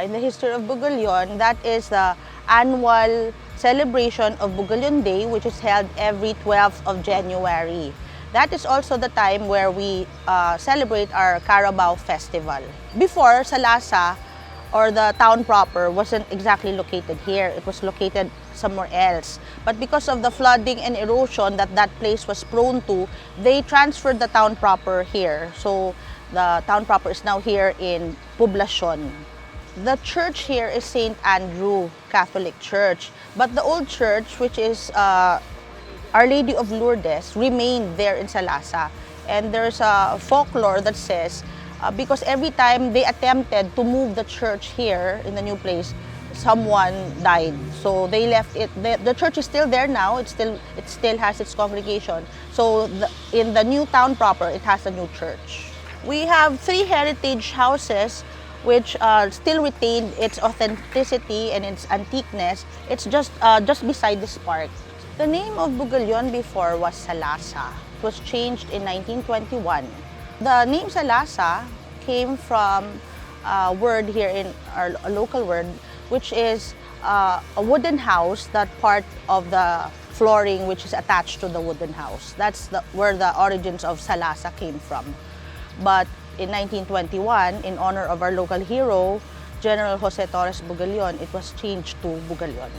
in the history of Bugallon, that is the annual celebration of Bugallon Day, which is held every 12th of January. That is also the time where we celebrate our Carabao Festival. Before, Salasa, or the town proper, wasn't exactly located here. It was located somewhere else. But because of the flooding and erosion that that place was prone to, they transferred the town proper here. So the town proper is now here in Poblacion. The church here is St. Andrew Catholic Church. But the old church, which is Our Lady of Lourdes, remained there in Salasa. And there's a folklore that says, because every time they attempted to move the church here in the new place, someone died. So they left it. The church is still there now. It still has its congregation. So in the new town proper, it has a new church. We have 3 heritage houses which still retain its authenticity and its antiqueness. It's just beside this park. The name of Bugallon before was Salasa. It was changed in 1921. The name Salasa came from a word here in our local word, which is a wooden house, that part of the flooring which is attached to the wooden house. That's where the origins of Salasa came from. But in 1921, in honor of our local hero, General Jose Torres Bugallon, it was changed to Bugallon.